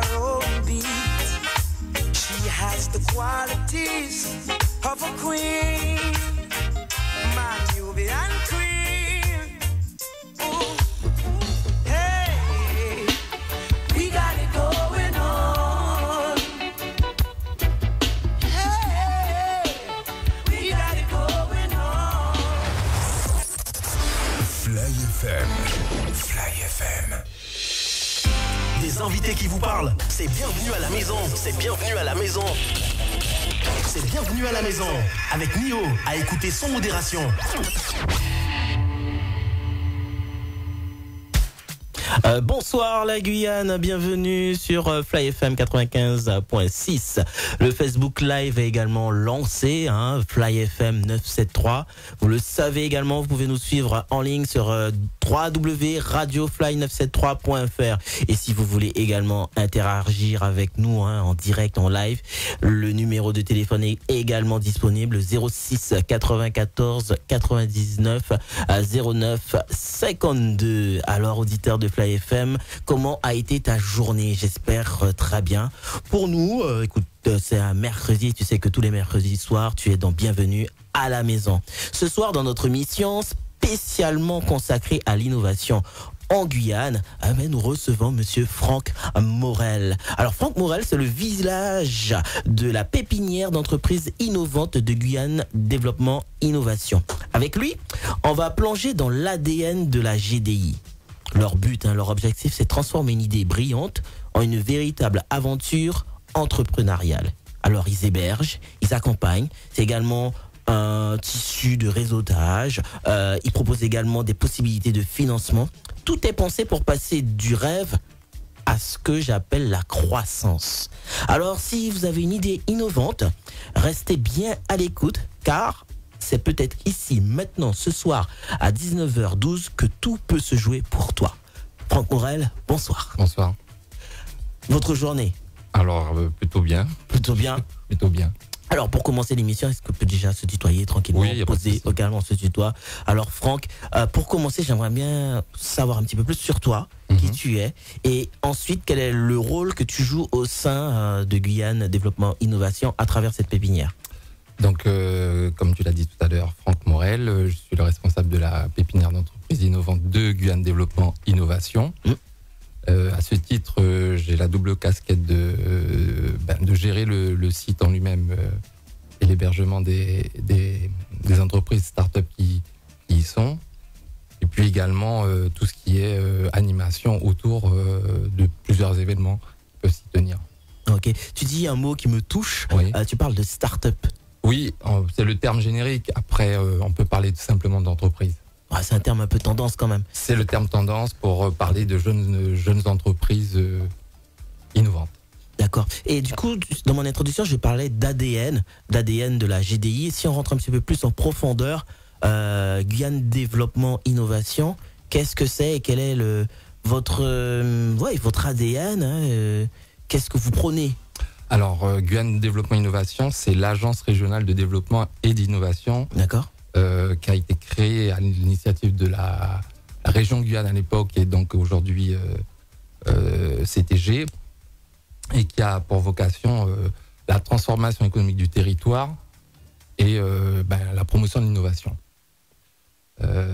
her own beat. She has the qualities of a queen, my Nubian queen. Ooh. Hey, we got it going on. Hey, we got it going on. Fly FM. Fly FM. Des invités qui vous parlent, c'est bienvenue à la maison, c'est bienvenue à la maison. C'est bienvenue à la maison, avec Nio, à écouter sans modération. Bonsoir la Guyane, bienvenue sur Fly FM 95.6. Le Facebook Live est également lancé, Fly FM 973. Vous le savez également, vous pouvez nous suivre en ligne sur www.radiofly973.fr. Et si vous voulez également interagir avec nous en direct, en live, le numéro de téléphone est également disponible, 06 94 99 09 52. Alors auditeur de Fly FM, comment a été ta journée? J'espère très bien. Pour nous, écoute, c'est un mercredi, tu sais que tous les mercredis soirs, tu es dans Bienvenue à la maison. Ce soir, dans notre mission spécialement consacrée à l'innovation en Guyane, nous recevons monsieur Franck Morel. Alors Franck Morel, c'est le visage de la pépinière d'entreprises innovantes de Guyane Développement Innovation. Avec lui, on va plonger dans l'ADN de la GDI. Leur but, leur objectif, c'est de transformer une idée brillante en une véritable aventure entrepreneuriale. Alors, ils hébergent, ils accompagnent. C'est également un tissu de réseautage. Ils proposent également des possibilités de financement. Tout est pensé pour passer du rêve à ce que j'appelle la croissance. Alors, si vous avez une idée innovante, restez bien à l'écoute, car c'est peut-être ici, maintenant, ce soir, à 19h12, que tout peut se jouer pour toi. Franck Morel, bonsoir. Bonsoir. Votre journée? Alors, plutôt bien. Plutôt bien? Plutôt bien. Alors, pour commencer l'émission, est-ce qu'on peut déjà se tutoyer tranquillement? Oui, poser également, on se tutoie. Alors, Franck, pour commencer, j'aimerais bien savoir un petit peu plus sur toi, qui tu es, et ensuite, quel est le rôle que tu joues au sein de Guyane Développement Innovation à travers cette pépinière? Donc, comme tu l'as dit tout à l'heure, Franck Morel, je suis le responsable de la pépinière d'entreprises innovantes de Guyane Développement Innovation. À ce titre, j'ai la double casquette de gérer le site en lui-même et l'hébergement des entreprises start-up qui y sont. Et puis également tout ce qui est animation autour de plusieurs événements qui peuvent s'y tenir. Ok, tu dis un mot qui me touche, oui. Tu parles de start-up. Oui, c'est le terme générique. Après, on peut parler tout simplement d'entreprise. C'est un terme un peu tendance quand même. C'est le terme tendance pour parler de jeunes entreprises innovantes. D'accord. Et du coup, dans mon introduction, je parlais d'ADN de la GDI. Et si on rentre un petit peu plus en profondeur, Guyane Développement Innovation, qu'est-ce que c'est et quel est votre ADN qu'est-ce que vous prenez? Alors, Guyane Développement Innovation, c'est l'agence régionale de développement et d'innovation. D'accord. Qui a été créée à l'initiative de la région Guyane à l'époque et donc aujourd'hui CTG, et qui a pour vocation la transformation économique du territoire et la promotion de l'innovation.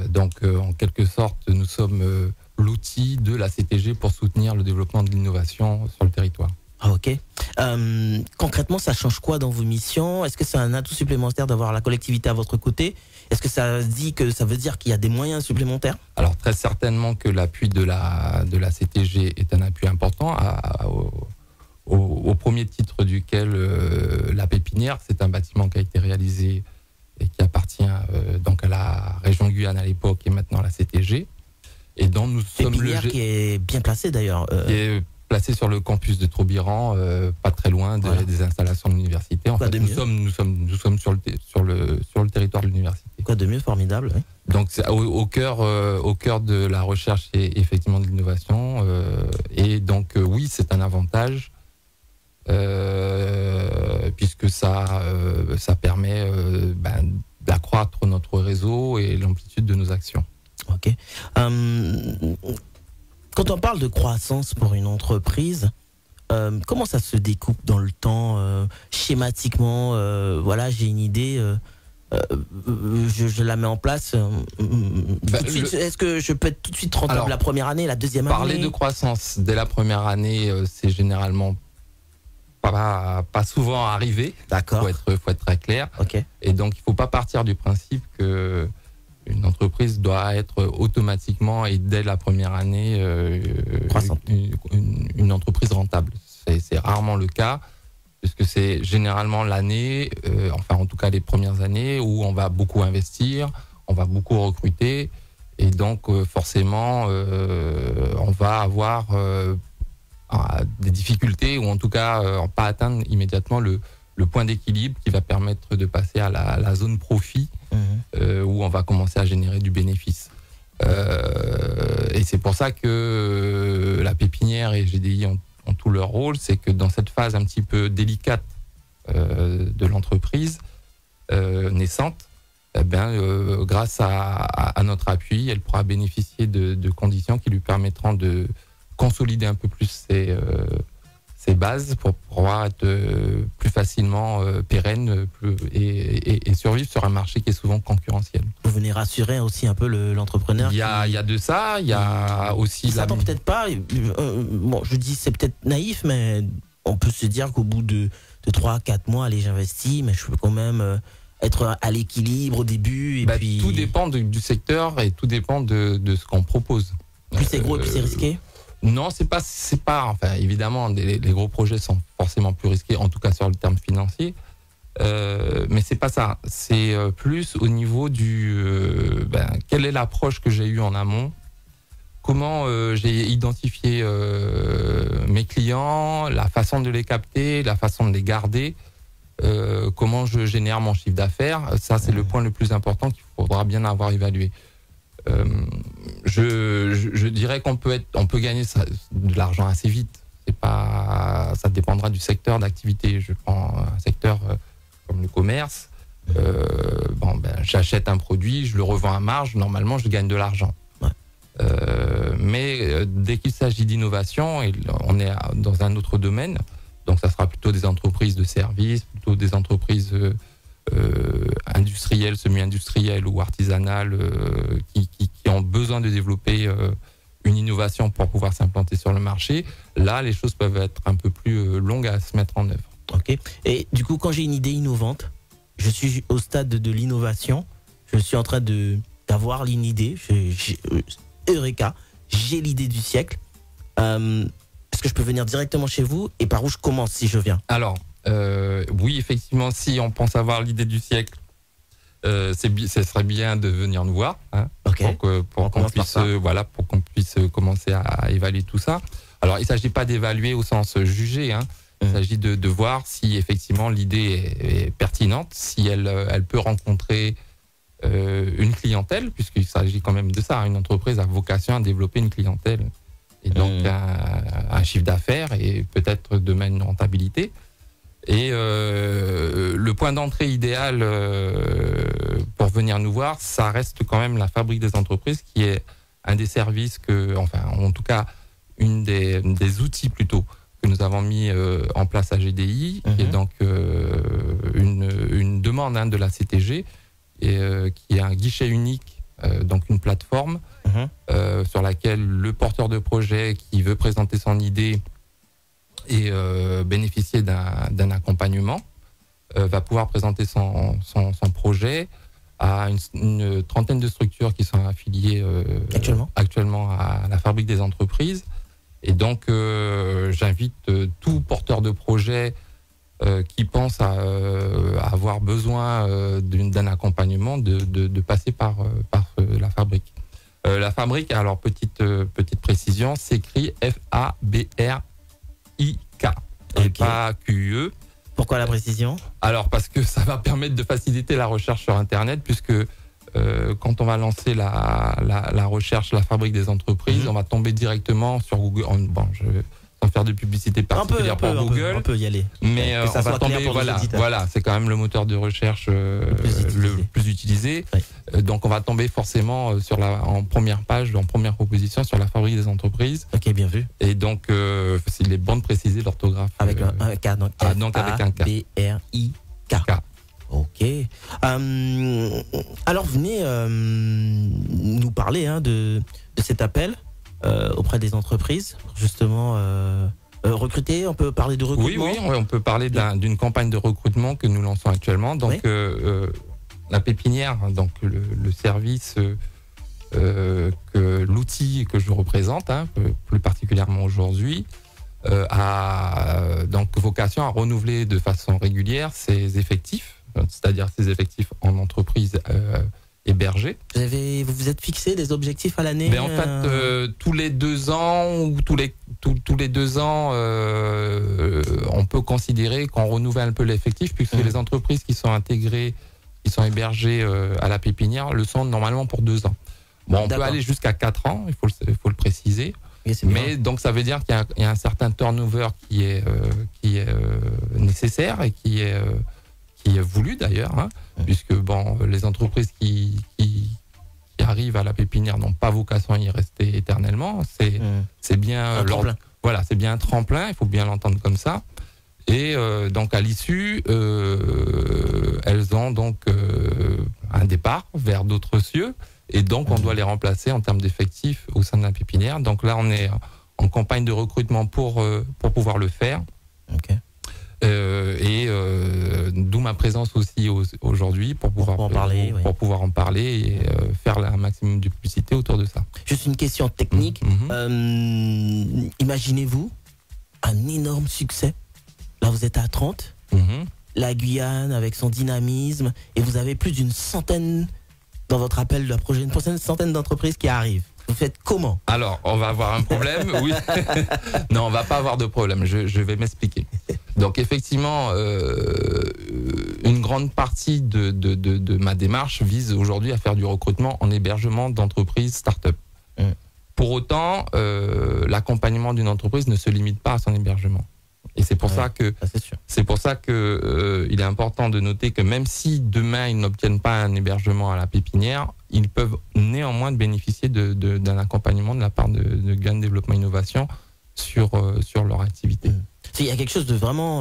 Donc, en quelque sorte, nous sommes l'outil de la CTG pour soutenir le développement de l'innovation sur le territoire. Ah, ok. Concrètement, ça change quoi dans vos missions? Est-ce que c'est un atout supplémentaire d'avoir la collectivité à votre côté? Est-ce que ça veut dire qu'il y a des moyens supplémentaires? Alors, très certainement que l'appui de la CTG est un appui important au premier titre duquel la pépinière, c'est un bâtiment qui a été réalisé et qui appartient donc à la région Guyane à l'époque et maintenant à la CTG. Et dont nous sommes pépinière qui est bien placée d'ailleurs. Qui est placée sur le campus de Troubiran, pas très loin des installations de l'université. En fait, nous sommes sur le territoire de l'université. Quoi de mieux, formidable. Oui. Donc c'est au cœur de la recherche et effectivement de l'innovation. Et donc oui, c'est un avantage puisque ça permet d'accroître notre réseau et l'amplitude de nos actions. Ok. Quand on parle de croissance pour une entreprise, comment ça se découpe dans le temps, schématiquement? Voilà, j'ai une idée. Je la mets en place. Tout de suite, est-ce que je peux être tout de suite rentable? Alors, la première année, la deuxième année? Parler de croissance dès la première année, c'est généralement pas souvent arrivé. D'accord. Faut être très clair. Okay. Et donc, il ne faut pas partir du principe que une entreprise doit être automatiquement et dès la première année une entreprise rentable. C'est rarement le cas, puisque c'est généralement l'année, enfin en tout cas les premières années, où on va beaucoup investir, on va beaucoup recruter, et donc forcément on va avoir des difficultés, ou en tout cas pas atteindre immédiatement le point d'équilibre qui va permettre de passer à la zone profit, où on va commencer à générer du bénéfice. Et c'est pour ça que la pépinière et GDI ont tout leur rôle, c'est que dans cette phase un petit peu délicate de l'entreprise naissante, grâce à notre appui, elle pourra bénéficier de conditions qui lui permettront de consolider un peu plus ses bases pour pouvoir être plus facilement pérenne et survivre sur un marché qui est souvent concurrentiel. Vous venez rassurer aussi un peu l'entrepreneur. Il y a de ça, il y a aussi... Il s'attend peut-être pas, bon, je dis c'est peut-être naïf, mais on peut se dire qu'au bout de 3-4 mois, allez, j'investis, mais je peux quand même être à l'équilibre au début. Et puis... Tout dépend du secteur et tout dépend de ce qu'on propose. Plus c'est gros et plus c'est risqué? Non, c'est pas. Enfin, évidemment, les gros projets sont forcément plus risqués, en tout cas sur le terme financier. Mais c'est pas ça. C'est plus au niveau quelle est l'approche que j'ai eue en amont, comment j'ai identifié mes clients, la façon de les capter, la façon de les garder, comment je génère mon chiffre d'affaires. Ça, c'est le point le plus important qu'il faudra bien avoir évalué. Je dirais qu'on peut gagner de l'argent assez vite. Ça dépendra du secteur d'activité. Je prends un secteur comme le commerce. J'achète un produit, je le revends à marge. Normalement, je gagne de l'argent. Ouais. Mais dès qu'il s'agit d'innovation, on est dans un autre domaine. Donc, ça sera plutôt des entreprises de services, plutôt des entreprises industrielles, semi-industrielles ou artisanales qui ont besoin de développer une innovation pour pouvoir s'implanter sur le marché. Là, les choses peuvent être un peu plus longues à se mettre en œuvre. Ok. Et du coup, quand j'ai une idée innovante, je suis au stade de l'innovation, je suis en train d'avoir une idée, Eureka, j'ai l'idée du siècle. Est-ce que je peux venir directement chez vous et par où je commence si je viens? Alors, oui, effectivement, si on pense avoir l'idée du siècle, ce serait bien de venir nous voir, hein, okay. pour qu'on puisse commencer à évaluer tout ça. Alors, il ne s'agit pas d'évaluer au sens jugé, hein. Il s'agit de voir si effectivement l'idée est pertinente, si elle peut rencontrer une clientèle, puisqu'il s'agit quand même de ça. Une entreprise a vocation à développer une clientèle et donc un chiffre d'affaires et peut-être demain une rentabilité. Et le point d'entrée idéal pour venir nous voir, ça reste quand même la Fabrique des entreprises, qui est un des services en tout cas, une des outils plutôt que nous avons mis en place à GDI, qui est donc une demande de la CTG, et qui est un guichet unique, donc une plateforme sur laquelle le porteur de projet qui veut présenter son idée et bénéficier d'un accompagnement va pouvoir présenter son projet à une trentaine de structures qui sont affiliées actuellement à la Fabrique des entreprises. Et donc, j'invite tout porteur de projet qui pense à avoir besoin d'un accompagnement de passer par la Fabrique. La Fabrique, alors petite précision, s'écrit F-A-B-R-I-K, et pas Q-E. Pourquoi la précision? Alors, parce que ça va permettre de faciliter la recherche sur Internet, puisque quand on va lancer la recherche, la Fabrique des entreprises, on va tomber directement sur Google. Sans sans faire de publicité particulière pour Google. On peut y aller. Mais Que ça on va soit clair tomber, pour nos auditeurs. voilà, c'est quand même le moteur de recherche le plus utilisé. Oui. Donc on va tomber forcément en première page, en première proposition sur la fabrique des entreprises. Ok, bien vu. Et donc il est bon de préciser l'orthographe. Avec un K, donc donc avec un K. B-R-I-K. K. Ok. Alors venez nous parler de cet appel auprès des entreprises, justement recruter. On peut parler de recrutement. Oui, on peut parler d'une campagne de recrutement que nous lançons actuellement. Donc la pépinière, donc le service, l'outil que je représente, plus particulièrement aujourd'hui, a donc vocation à renouveler de façon régulière ses effectifs, c'est-à-dire ses effectifs en entreprise hébergée. Vous vous êtes fixé des objectifs à l'année? Mais en fait, tous les 2 ans ou tous les 2 ans, on peut considérer qu'on renouvelle un peu l'effectif, puisque les entreprises qui sont intégrées, qui sont hébergées à la pépinière, le sont normalement pour 2 ans. Bon, on peut aller jusqu'à 4 ans, il faut le préciser. Mais donc ça veut dire qu'il y a un certain turnover qui est nécessaire et qui est voulu d'ailleurs, puisque les entreprises qui arrivent à la pépinière n'ont pas vocation à y rester éternellement. C'est bien c'est bien un tremplin, il faut bien l'entendre comme ça. Et donc à l'issue, elles ont donc un départ vers d'autres cieux. Et donc, on doit les remplacer en termes d'effectifs au sein de la pépinière. Donc là, on est en campagne de recrutement pour pouvoir le faire. Okay. D'où ma présence aussi aujourd'hui pour pouvoir en parler et faire un maximum de publicité autour de ça. Juste une question technique. Imaginez-vous un énorme succès. Là, vous êtes à 30. La Guyane avec son dynamisme. Et vous avez plus d'une centaine... dans votre appel de la projet, une centaine d'entreprises qui arrivent. Vous faites comment? Alors, on va avoir un problème, oui. Non, on va pas avoir de problème, je vais m'expliquer. Donc, effectivement, une grande partie de ma démarche vise aujourd'hui à faire du recrutement en hébergement d'entreprises start-up. Pour autant, l'accompagnement d'une entreprise ne se limite pas à son hébergement. Et c'est pour ça que il est important de noter que même si demain ils n'obtiennent pas un hébergement à la pépinière, ils peuvent néanmoins bénéficier d'un accompagnement de la part de Guyane Développement Innovation sur leur activité. Il y a quelque chose de vraiment,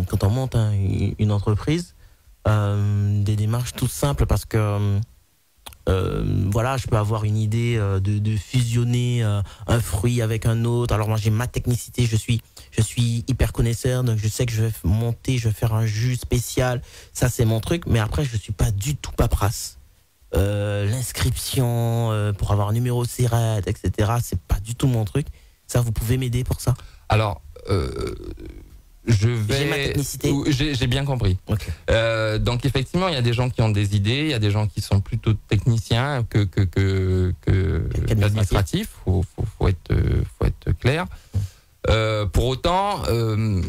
quand on monte une entreprise, des démarches toutes simples, parce que je peux avoir une idée de fusionner un fruit avec un autre. Alors moi j'ai ma technicité, je suis hyper connaisseur, donc je sais que je vais faire un jus spécial, ça c'est mon truc, mais après je suis pas du tout paperasse. L'inscription pour avoir un numéro SIRET, etc., c'est pas du tout mon truc. Ça, vous pouvez m'aider pour ça? Alors, j'ai ma technicité. J'ai bien compris. Okay. Donc effectivement, il y a des gens qui ont des idées, il y a des gens qui sont plutôt techniciens que administratifs. Faut être clair. Pour autant,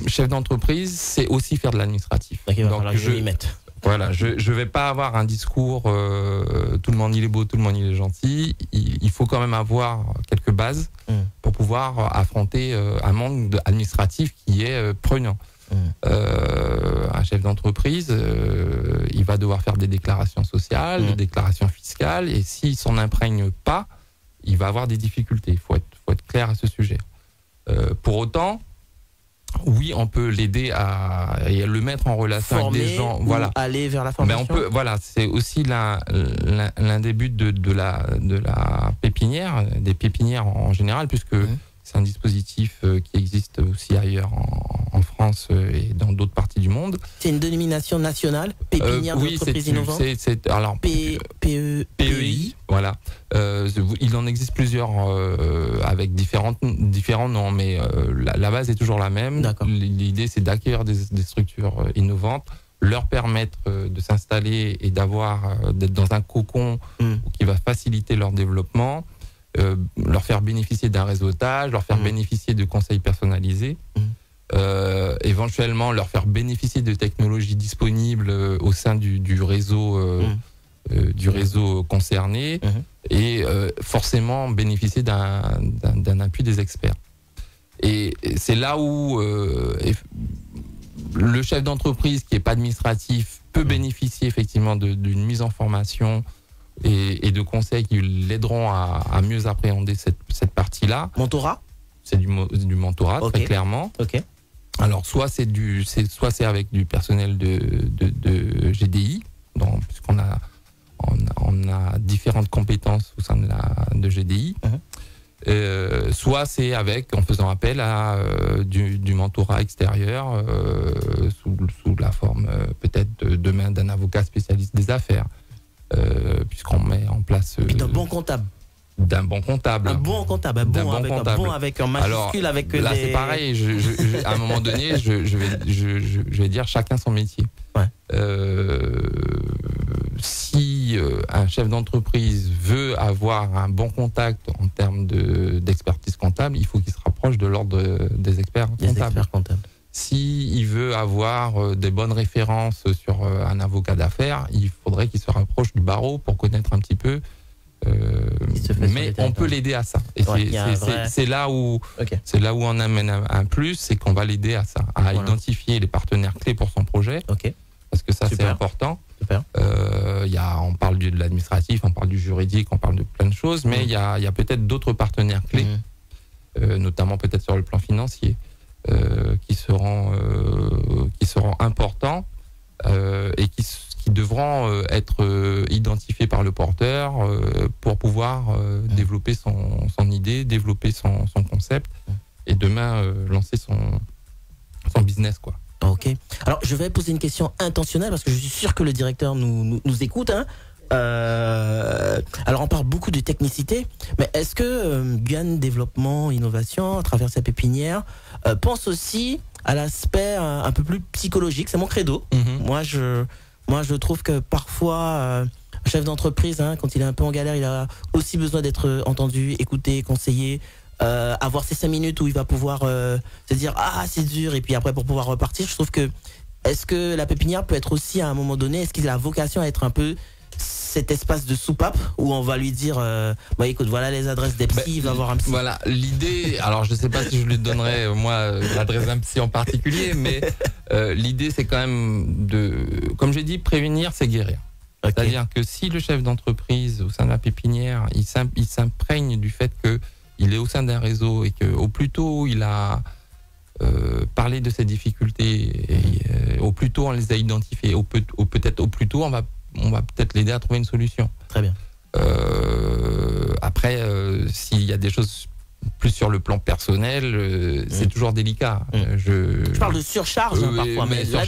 chef d'entreprise, c'est aussi faire de l'administratif. Okay, donc je vais y mettre. Voilà, je vais pas avoir un discours tout le monde il est beau, tout le monde il est gentil. Il faut quand même avoir quelques bases pour pouvoir affronter un monde administratif qui est prenant. Un chef d'entreprise, il va devoir faire des déclarations sociales, des déclarations fiscales, et s'il s'en imprègne pas, il va avoir des difficultés. Il faut être clair à ce sujet. Pour autant, oui, on peut l'aider à le mettre en relation avec des gens. Voilà. Aller vers la formation. Mais c'est aussi l'un des buts de la pépinière, des pépinières en général, puisque c'est un dispositif qui existe aussi ailleurs en France et dans d'autres parties du monde. C'est une dénomination nationale, pépinière d'entreprise innovante. Alors PEI. Voilà. Il en existe plusieurs avec différents noms, mais la base est toujours la même. L'idée, c'est d'accueillir des structures innovantes, leur permettre de s'installer et d'être dans un cocon qui va faciliter leur développement, leur faire bénéficier d'un réseautage, leur faire bénéficier de conseils personnalisés, éventuellement leur faire bénéficier de technologies disponibles au sein du réseau concerné, et forcément bénéficier d'un appui des experts. Et c'est là où le chef d'entreprise qui n'est pas administratif peut bénéficier effectivement d'une mise en formation et de conseils qui l'aideront à mieux appréhender cette partie-là. Mentorat? C'est du mentorat, Ok. très clairement. Ok. Alors, soit c'est avec du personnel de GDI, puisqu'on a différentes compétences au sein de GDI. Soit c'est en faisant appel à du mentorat extérieur sous la forme peut-être demain d'un avocat spécialiste des affaires, puisqu'on met en place Puis d'un bon comptable. d'un bon comptable. Un bon comptable, un bon avec un majuscule. Alors, avec là, les... c'est pareil. À un moment donné, je vais dire chacun son métier. Ouais. Si un chef d'entreprise veut avoir un bon contact en termes d'expertise comptable, il faut qu'il se rapproche de l'ordre des experts comptables. Si il veut avoir des bonnes références sur un avocat d'affaires, il faudrait qu'il se rapproche du barreau pour connaître un petit peu. Mais on peut l'aider à ça. Et c'est là où on amène un plus, c'est qu'on va l'aider à ça, à identifier les partenaires clés pour son projet. Parce que ça, c'est important. On parle de l'administratif, on parle du juridique, on parle de plein de choses, mais il y a peut-être d'autres partenaires clés, notamment peut-être sur le plan financier, qui seront importants et qui devront être identifiés par le porteur pour pouvoir développer son idée, développer son concept et demain lancer son business, quoi. Ok. Alors, je vais poser une question intentionnelle parce que je suis sûr que le directeur nous écoute. Alors, on parle beaucoup de technicité, mais est-ce que Guyane Développement Innovation, à travers sa pépinière, pense aussi à l'aspect un peu plus psychologique? C'est mon credo. Moi, je trouve que parfois, un chef d'entreprise, quand il est un peu en galère, il a aussi besoin d'être entendu, écouté, conseillé. Avoir ces 5 minutes où il va pouvoir se dire c'est dur, et puis après pour pouvoir repartir. Je trouve que est-ce que la pépinière peut être aussi à un moment donné, est-ce qu'il a vocation à être un peu cet espace de soupape où on va lui dire écoute, voilà les adresses des psys, il va voir un psy. Voilà l'idée. Alors je sais pas si je lui donnerais moi l'adresse d'un psy en particulier, mais l'idée c'est quand même comme j'ai dit, prévenir c'est guérir. C'est-à-dire que si le chef d'entreprise au sein de la pépinière il s'imprègne du fait que il est au sein d'un réseau et qu'au plus tôt il a parlé de ses difficultés, et au plus tôt on les a identifiées, peut-être au plus tôt on va peut-être l'aider à trouver une solution. Très bien. Après, s'il y a des choses plus sur le plan personnel, c'est toujours délicat. Je parle de surcharge parfois, mais là,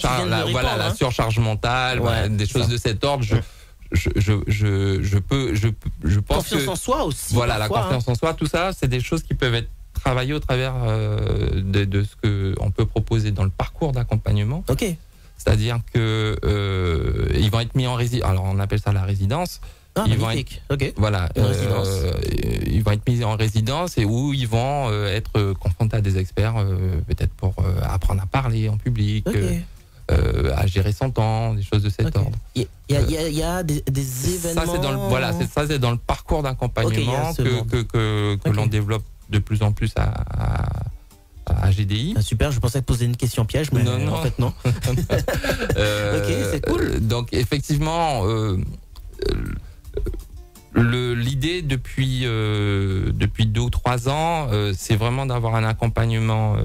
la surcharge mentale, des choses de cet ordre. Je pense confiance en soi aussi. Voilà, la confiance en soi, tout ça, c'est des choses qui peuvent être travaillées au travers de ce que on peut proposer dans le parcours d'accompagnement. Ok. C'est-à-dire que ils vont être mis en résidence. Alors on appelle ça la résidence. Ils vont être, voilà, ils vont être mis en résidence et où ils vont être confrontés à des experts, peut-être pour apprendre à parler en public. À gérer son temps, des choses de cet ordre. Il y a des événements. Ça c'est dans le parcours d'accompagnement que l'on développe de plus en plus à GDI. Super, je pensais poser une question piège, mais non. En fait non. Ok, c'est cool. Donc effectivement, l'idée depuis 2 ou 3 ans, c'est vraiment d'avoir un accompagnement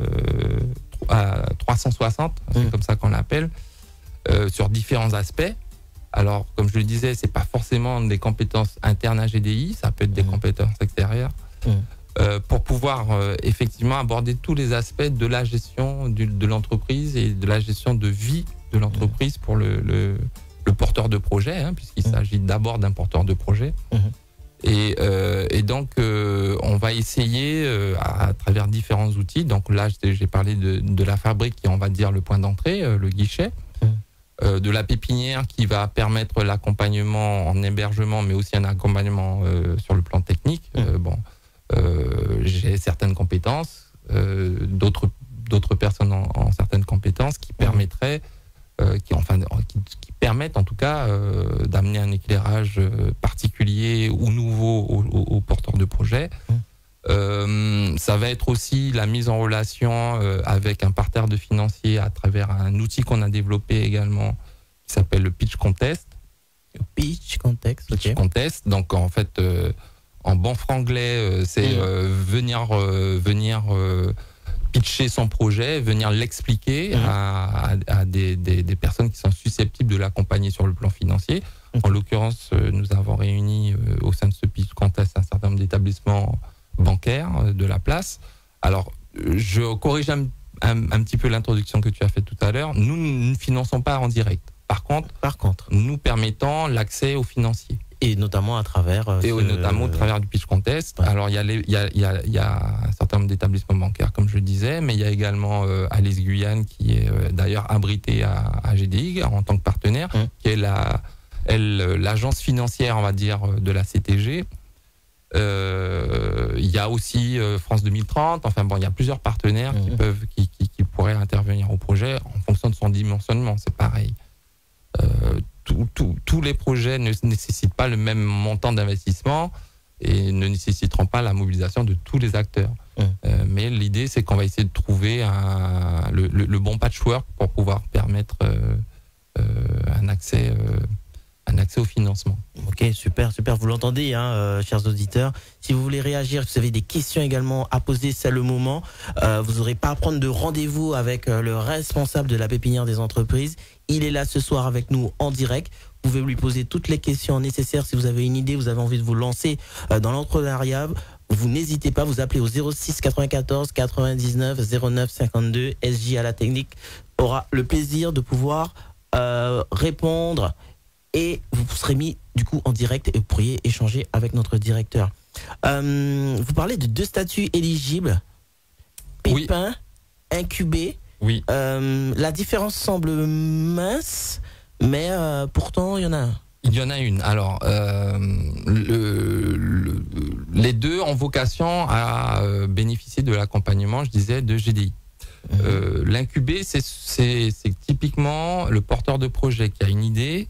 à 360, c'est comme ça qu'on l'appelle, sur différents aspects. Alors, comme je le disais, c'est pas forcément des compétences internes à GDI, ça peut être des compétences extérieures, pour pouvoir effectivement aborder tous les aspects de la gestion de l'entreprise et de la gestion de vie de l'entreprise pour le porteur de projet, puisqu'il s'agit d'abord d'un porteur de projet. Et donc, on va essayer à travers différents outils. Donc là, j'ai parlé de la fabrique qui est, on va dire, le point d'entrée, le guichet, de la pépinière qui va permettre l'accompagnement en hébergement, mais aussi un accompagnement sur le plan technique. J'ai certaines compétences, d'autres personnes ont certaines compétences qui permettraient, qui permettent en tout cas d'amener un éclairage particulier ou nouveau aux porteurs de projet. Ça va être aussi la mise en relation avec un partenaire de financier à travers un outil qu'on a développé également qui s'appelle le Pitch Contest. Pitch Contest, ok. Pitch Contest. Donc en fait, en bon franglais, c'est venir pitcher son projet, venir l'expliquer à des personnes qui sont susceptibles de l'accompagner sur le plan financier. En l'occurrence, nous avons réuni au sein de ce Pitch Contest un certain nombre d'établissements bancaires de la place. Alors, je corrige un petit peu l'introduction que tu as faite tout à l'heure. Nous ne finançons pas en direct. Par contre, nous permettons l'accès aux financiers. Et notamment à travers... notamment au travers du Pitch Contest. Ouais. Alors, il y a un certain nombre d'établissements bancaires, comme je le disais, mais il y a également Alice Guyane, qui est d'ailleurs abritée à GDI en tant que partenaire, qui est l'agence financière, on va dire, de la CTG. Il y a aussi France 2030. Enfin bon, il y a plusieurs partenaires qui pourraient intervenir au projet en fonction de son dimensionnement. C'est pareil. Tous les projets ne nécessitent pas le même montant d'investissement et ne nécessiteront pas la mobilisation de tous les acteurs. Mais l'idée, c'est qu'on va essayer de trouver le bon patchwork pour pouvoir permettre un accès au financement. Ok, super. Vous l'entendez, chers auditeurs. Si vous voulez réagir, si vous avez des questions également à poser, c'est le moment. Vous n'aurez pas à prendre de rendez-vous avec le responsable de la pépinière des entreprises. Il est là ce soir avec nous en direct. Vous pouvez lui poser toutes les questions nécessaires. Si vous avez une idée, vous avez envie de vous lancer dans l'entrepreneuriat, vous n'hésitez pas, vous appelez au 06 94 99 09 52. SJ à la technique aura le plaisir de pouvoir répondre. Et vous serez mis du coup en direct et vous pourriez échanger avec notre directeur. Vous parlez de 2 statuts éligibles. Pépin, incubé. Oui. La différence semble mince, mais pourtant il y en a un. Il y en a une. Alors, les deux ont vocation à bénéficier de l'accompagnement, je disais, de GDI. L'incubé, c'est typiquement le porteur de projet qui a une idée,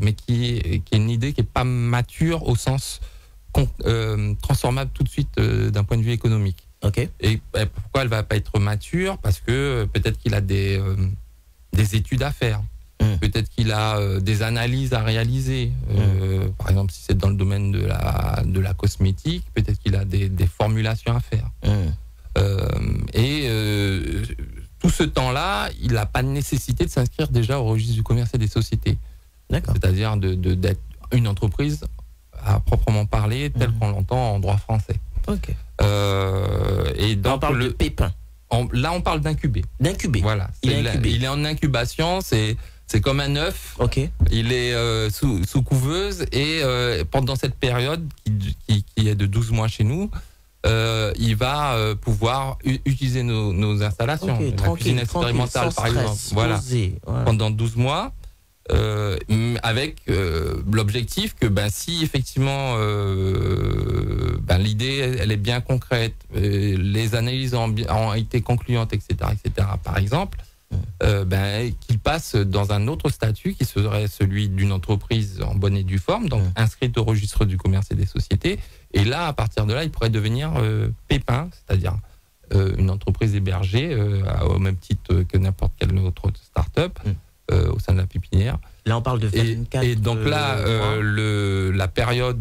mais qui est une idée qui n'est pas mature au sens transformable tout de suite d'un point de vue économique. Okay. Et pourquoi elle ne va pas être mature? Parce que peut-être qu'il a des études à faire. Peut-être qu'il a des analyses à réaliser. Par exemple, si c'est dans le domaine de la cosmétique, peut-être qu'il a des formulations à faire. Tout ce temps-là, il n'a pas de nécessité de s'inscrire déjà au registre du commerce et des sociétés. D'accord. C'est-à-dire d'être une entreprise à proprement parler, telle qu'on l'entend en droit français. Ok. Et donc, on parle de pépin. Là, on parle d'incubé. D'incubé. Voilà. Il est incubé. Il est en incubation, c'est comme un œuf. Ok. Il est sous couveuse et pendant cette période qui est de 12 mois chez nous, il va pouvoir utiliser nos installations. Okay, la cuisine expérimentale, par exemple. Voilà. Pendant 12 mois. Avec l'objectif que si effectivement l'idée elle est bien concrète, les analyses ont été concluantes, etc., par exemple, qu'il passe dans un autre statut qui serait celui d'une entreprise en bonne et due forme, donc inscrite au registre du commerce et des sociétés. Et là, à partir de là, il pourrait devenir pépin, c'est-à-dire une entreprise hébergée au même titre que n'importe quelle autre start-up. Au sein de la pépinière. Là, on parle de 24 et donc là, la période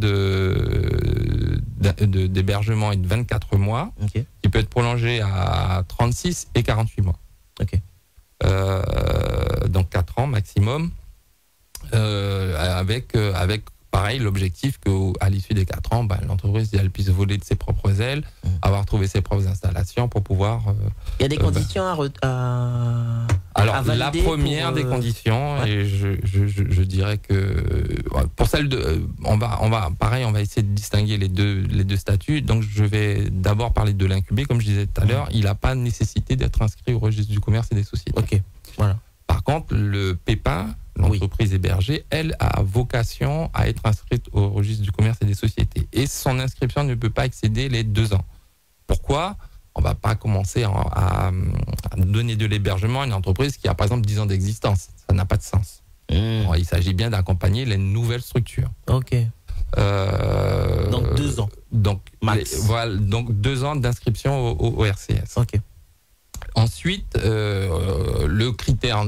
d'hébergement est de 24 mois, qui peut être prolongée à 36 et 48 mois. Okay. Donc 4 ans maximum, avec pareil, l'objectif qu'à l'issue des 4 ans, l'entreprise elle puisse voler de ses propres ailes, avoir trouvé ses propres installations pour pouvoir... Il y a des conditions Alors, à valider la première des conditions, et je dirais que pour celle de... On va essayer de distinguer les deux statuts. Donc, je vais d'abord parler de l'incubé. Comme je disais tout à l'heure, il n'a pas nécessité d'être inscrit au registre du commerce et des sociétés. Ok, voilà. Par contre, le pépin, l'entreprise hébergée, elle a vocation à être inscrite au registre du commerce et des sociétés. Et son inscription ne peut pas excéder les 2 ans. Pourquoi ? On ne va pas commencer à donner de l'hébergement à une entreprise qui a par exemple 10 ans d'existence. Ça n'a pas de sens. Il s'agit bien d'accompagner les nouvelles structures. Ok. Donc 2 ans. Donc, Max. voilà, donc 2 ans d'inscription au RCS. Ok. Ensuite, le critère,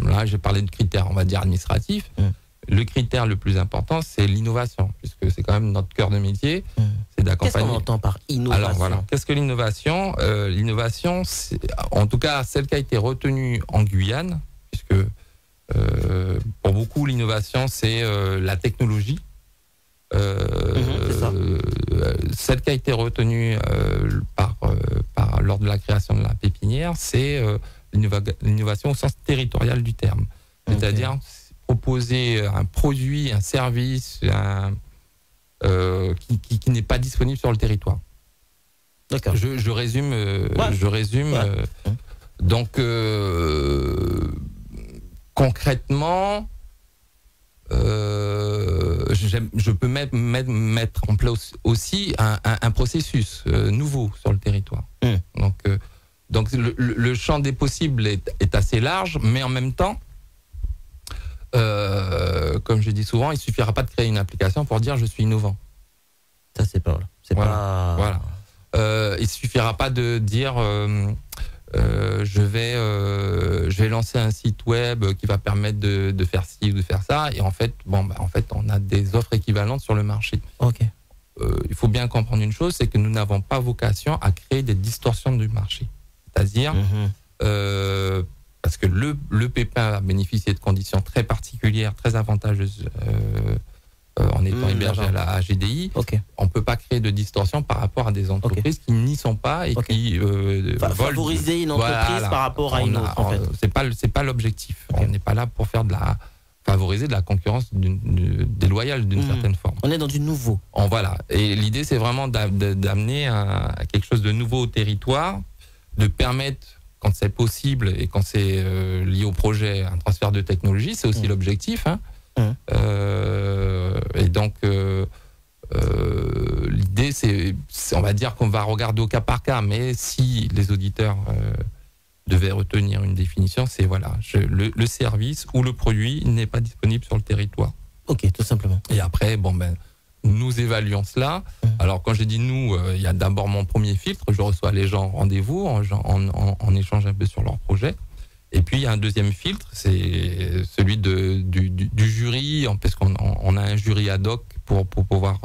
là j'ai parlé de critères, on va dire administratifs. Le critère le plus important, c'est l'innovation, puisque c'est quand même notre cœur de métier. C'est d'accompagner. Qu'est-ce qu'on entend par innovation? Alors voilà, qu'est-ce que l'innovation? L'innovation, c'est, en tout cas celle qui a été retenue en Guyane, puisque pour beaucoup l'innovation c'est la technologie. C'est ça. Celle qui a été retenue lors de la création de la pépinière, c'est l'innovation au sens territorial du terme. C'est-à-dire proposer un produit, un service qui n'est pas disponible sur le territoire. D'accord. Je résume. Donc, concrètement, je peux mettre en place aussi un processus nouveau sur le territoire. Donc le champ des possibles est assez large, mais en même temps, comme je dis souvent, il suffira pas de créer une application pour dire je suis innovant. Ça c'est pas. Voilà. Il suffira pas de dire je vais lancer un site web qui va permettre de faire ci ou de faire ça, et en fait on a des offres équivalentes sur le marché. Ok. Il faut bien comprendre une chose, c'est que nous n'avons pas vocation à créer des distorsions du marché. C'est-à-dire parce que le pépin a bénéficié de conditions très particulières, très avantageuses en étant hébergé à la GDI. Okay. On ne peut pas créer de distorsion par rapport à des entreprises qui n'y sont pas et qui favoriser une entreprise par rapport à une autre. En fait. C'est pas l'objectif. On n'est pas là pour faire favoriser de la concurrence déloyale d'une certaine forme. On est dans du nouveau. Voilà. Et l'idée, c'est vraiment d'amener quelque chose de nouveau au territoire, de permettre, quand c'est possible et quand c'est lié au projet, un transfert de technologie, c'est aussi l'objectif. Et donc, l'idée, c'est, on va dire qu'on va regarder au cas par cas, mais si les auditeurs devaient retenir une définition, c'est le service ou le produit n'est pas disponible sur le territoire. Ok, tout simplement. Et après, nous évaluons cela. Alors, quand j'ai dit nous, il y a d'abord mon premier filtre. Je reçois les gens en rendez-vous, on échange un peu sur leur projet. Et puis, il y a un deuxième filtre, c'est celui du jury, parce qu'on a un jury ad hoc pour pouvoir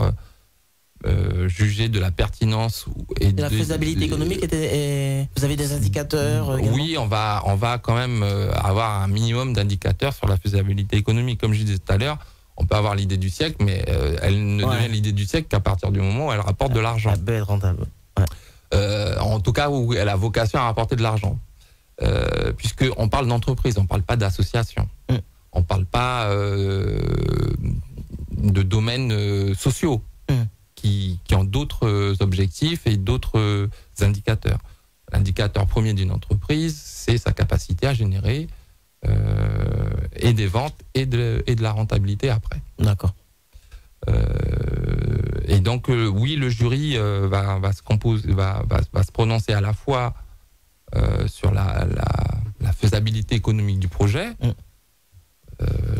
juger de la pertinence et de la faisabilité économique. Vous avez des indicateurs également? Oui, on va quand même avoir un minimum d'indicateurs sur la faisabilité économique. Comme je disais tout à l'heure, on peut avoir l'idée du siècle, mais elle ne devient l'idée du siècle qu'à partir du moment où elle rapporte de l'argent. Elle peut être rentable. En tout cas, où elle a vocation à rapporter de l'argent. Puisqu'on parle d'entreprise, on ne parle pas d'association. On ne parle pas de domaines sociaux qui ont d'autres objectifs et d'autres indicateurs. L'indicateur premier d'une entreprise, c'est sa capacité à générer et des ventes et de la rentabilité après. D'accord. Et donc, oui, le jury va se prononcer à la fois sur la faisabilité économique du projet.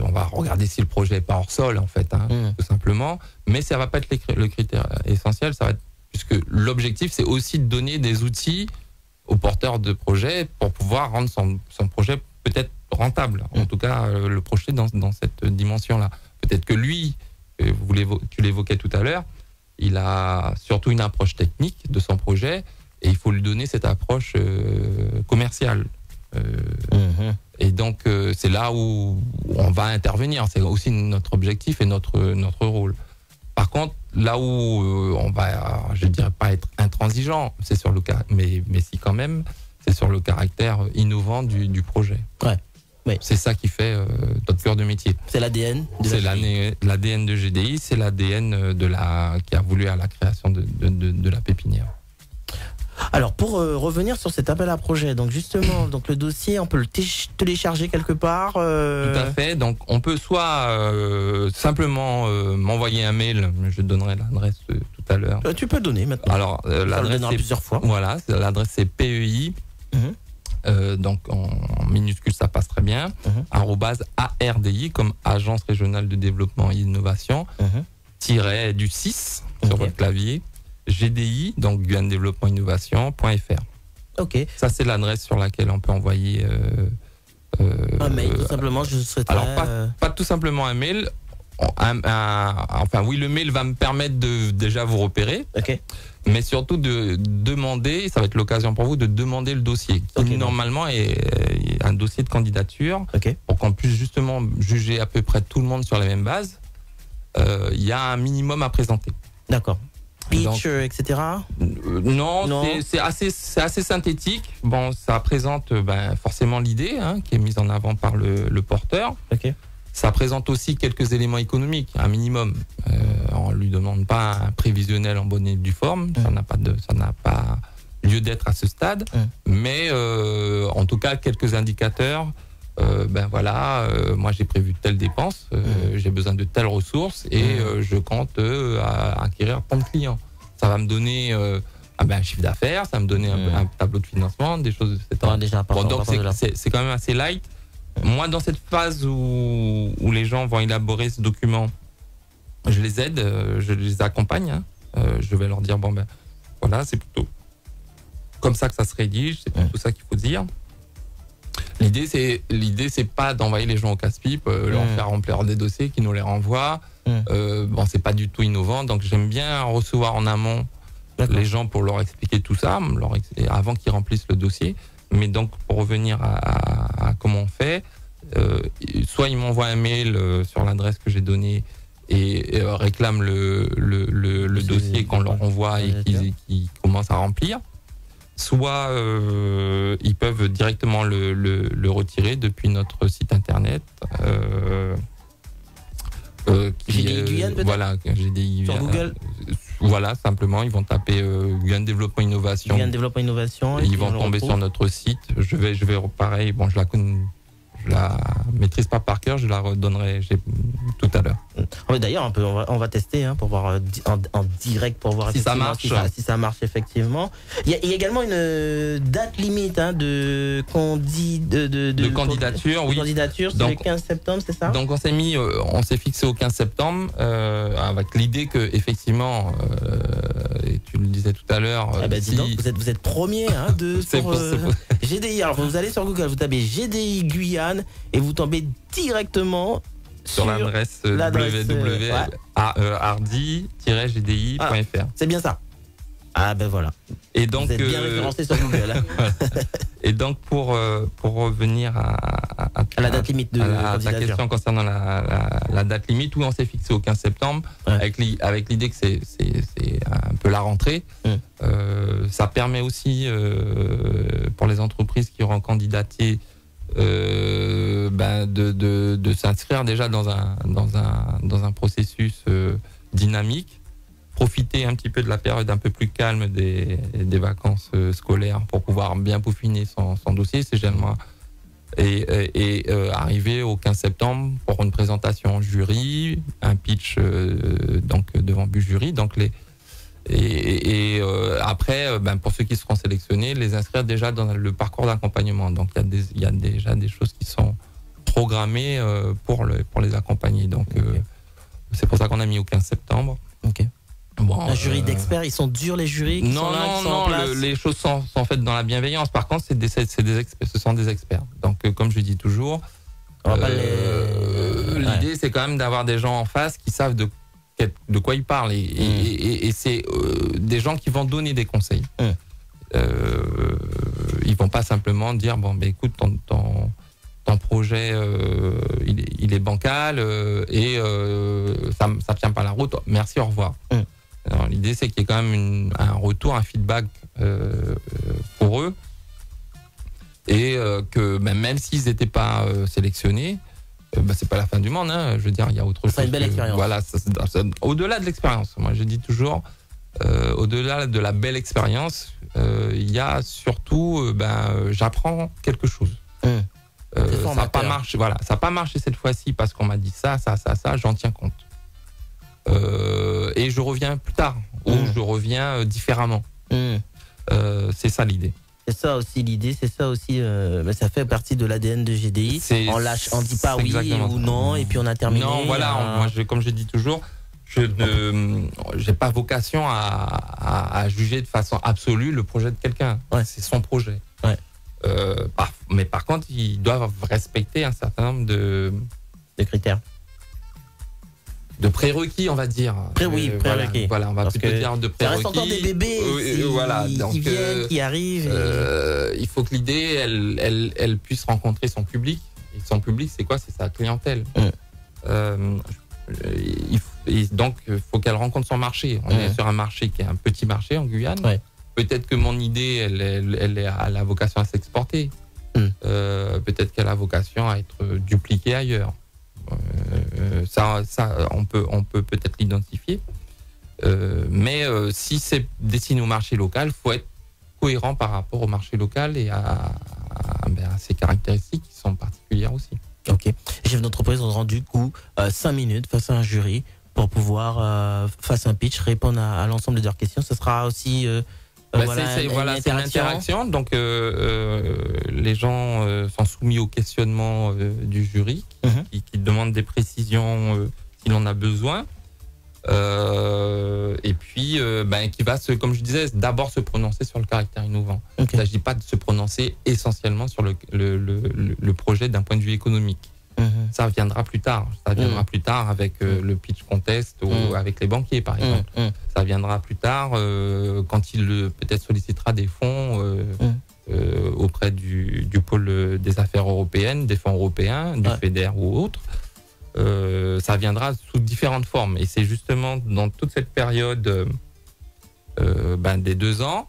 On va regarder si le projet n'est pas hors sol, en fait, tout simplement. Mais ça ne va pas être le critère essentiel, puisque l'objectif, c'est aussi de donner des outils aux porteurs de projet pour pouvoir rendre son projet peut-être rentable. En tout cas, le projeter dans cette dimension-là. Peut-être que lui, tu l'évoquais tout à l'heure, il a surtout une approche technique de son projet, et il faut lui donner cette approche commerciale. Et donc, c'est là où on va intervenir. C'est aussi notre objectif et notre rôle. Par contre, là où on va, je dirais pas être intransigeant, c'est sur le cas, mais si quand même, c'est sur le caractère innovant du projet. Ouais. Oui. C'est ça qui fait notre cœur de métier. C'est l'ADN. C'est l'ADN de GDI, c'est l'ADN qui a voulu à la création de la pépinière. Alors, pour revenir sur cet appel à projet, donc justement, le dossier, on peut le télécharger quelque part. Tout à fait. Donc, on peut soit simplement m'envoyer un mail. Je donnerai l'adresse tout à l'heure. Tu peux donner maintenant. Alors, l'adresse c'est plusieurs fois. Voilà, l'adresse c'est PEI. Donc en minuscule ça passe très bien. @ ARDI comme Agence Régionale de Développement et Innovation. du 6 sur Ok. votre clavier, GDI, donc Guyane Développement Innovation.fr. Ok. Ça, c'est l'adresse sur laquelle on peut envoyer Un mail, tout simplement, je souhaiterais. alors, pas tout simplement un mail. Enfin, oui, le mail va me permettre de déjà vous repérer, Ok. mais surtout de demander, ça va être l'occasion pour vous de demander le dossier, qui Ok, donc. normalement est un dossier de candidature, Ok. pour qu'on puisse justement juger à peu près tout le monde sur la même base. Il y a un minimum à présenter. D'accord. Pitch, Donc, etc. Non, Non. c'est assez synthétique. Bon, ça présente forcément l'idée qui est mise en avant par le porteur. Ok. Ça présente aussi quelques éléments économiques, un minimum. On lui demande pas un prévisionnel en bonne et due forme. Ça n'a pas lieu d'être à ce stade. Mais en tout cas, quelques indicateurs. Moi j'ai prévu telle dépense, j'ai besoin de telles ressources et je compte acquérir tant de clients. Ça va me donner un chiffre d'affaires, ça va me donner un tableau de financement, des choses de cet ordre. Déjà, Bon, donc c'est quand même assez light. Moi, dans cette phase où les gens vont élaborer ce document, je les aide, je les accompagne. Je vais leur dire voilà, c'est plutôt comme ça que ça se rédige, c'est plutôt ça qu'il faut dire. L'idée, c'est pas d'envoyer les gens au casse-pipe, leur faire remplir des dossiers qui nous les renvoient. C'est pas du tout innovant, donc j'aime bien recevoir en amont les gens pour leur expliquer tout ça, avant qu'ils remplissent le dossier. Mais donc, pour revenir à comment on fait, soit ils m'envoient un mail sur l'adresse que j'ai donnée et réclament le dossier qu'on leur envoie et qu'ils commencent à remplir. Soit ils peuvent directement le retirer depuis notre site internet. GDI Guyane, peut-être ? Voilà, GDI Sur Google ? Voilà, simplement, ils vont taper Guyane Développement Innovation. Guyane Développement Innovation. Et ils vont tomber sur notre site. Je vais pareil, je la maîtrise pas par cœur, je la redonnerai tout à l'heure. D'ailleurs, on va tester pour voir en direct pour voir si ça marche. Si ça marche effectivement. Il y a également une date limite de candidature. Oui. Candidature, c'est le 15 septembre, c'est ça ? Donc on s'est fixé au 15 septembre avec l'idée que effectivement, et tu le disais tout à l'heure, dis donc, vous êtes premier pour GDI. Alors vous allez sur Google, vous tapez GDI Guyane et vous tombez directement sur l'adresse www.hardy-gdi.fr. C'est bien ça. Ah ben voilà. Et donc, vous êtes bien référencé sur Google. Et donc pour revenir à la date limite de ta question concernant la date limite, où on s'est fixé au 15 septembre, avec l'idée que c'est un peu la rentrée. Ça permet aussi pour les entreprises qui auront candidaté de s'inscrire déjà dans un processus dynamique, profiter un petit peu de la période un peu plus calme des vacances scolaires pour pouvoir bien peaufiner son dossier, c'est généralement et arriver au 15 septembre pour une présentation en jury, un pitch donc devant but jury, donc après, pour ceux qui seront sélectionnés, les inscrire déjà dans le parcours d'accompagnement. Donc il y a déjà des choses qui sont programmées pour les accompagner. Donc c'est pour ça qu'on a mis au 15 septembre. Ok. Bon, un jury d'experts, ils sont durs les jurys qui sont là, qui sont en place. Les choses sont faites dans la bienveillance. Par contre, ce sont des experts. Donc comme je dis toujours, l'idée c'est quand même d'avoir des gens en face qui savent de quoi ils parlent et c'est des gens qui vont donner des conseils. Ils vont pas simplement dire écoute ton projet il est bancal et ça tient pas la route, merci, au revoir. Alors, l'idée c'est qu'il y ait quand même un retour, un feedback pour eux et que même s'ils n'étaient pas sélectionnés, c'est pas la fin du monde, je veux dire, il y a autre chose. C'est une belle expérience. Voilà, au-delà de l'expérience, moi je dis toujours, au-delà de la belle expérience, il y a surtout, j'apprends quelque chose. Ça n'a pas marché, voilà, ça n'a pas marché cette fois-ci parce qu'on m'a dit ça, j'en tiens compte. Et je reviens plus tard, ou je reviens différemment. C'est ça l'idée. C'est ça aussi l'idée, c'est ça aussi, ça fait partie de l'ADN de GDI. On dit pas oui ou non, et puis on a terminé. Non, voilà, moi, comme je dis toujours, Je n'ai pas vocation à juger de façon absolue le projet de quelqu'un. Ouais. C'est son projet. Ouais. Mais par contre, ils doivent respecter un certain nombre de critères. prérequis, on va dire. Prérequis. Voilà, on va Parce plutôt que dire de ça prérequis. reste encore des bébés voilà, qui donc, viennent, qui arrivent. il faut que l'idée, elle puisse rencontrer son public. Et son public, c'est quoi? C'est sa clientèle. Donc, il faut qu'elle rencontre son marché. On est sur un marché qui est un petit marché en Guyane. Ouais. Peut-être que mon idée, elle a la vocation à s'exporter. Peut-être qu'elle a vocation à être dupliquée ailleurs. Ça, on peut peut-être l'identifier. Mais si c'est destiné au marché local, il faut être cohérent par rapport au marché local et à ses caractéristiques qui sont particulières aussi. Ok. Chef d'entreprise, on rend du coup 5 minutes face à un jury pour pouvoir, face à un pitch, répondre à l'ensemble de leurs questions. Ce sera aussi c'est une interaction. Donc, les gens sont soumis au questionnement du jury qui demande des précisions s'il en a besoin. Et puis, qui va, comme je disais, d'abord se prononcer sur le caractère innovant. Il ne s'agit pas de se prononcer essentiellement sur le projet d'un point de vue économique. Ça viendra plus tard. Ça viendra plus tard avec le pitch contest ou avec les banquiers, par exemple. Ça viendra plus tard quand il peut-être sollicitera des fonds auprès du pôle des affaires européennes, des fonds européens, du FEDER ou autres. Ça viendra sous différentes formes. Et c'est justement dans toute cette période des 2 ans,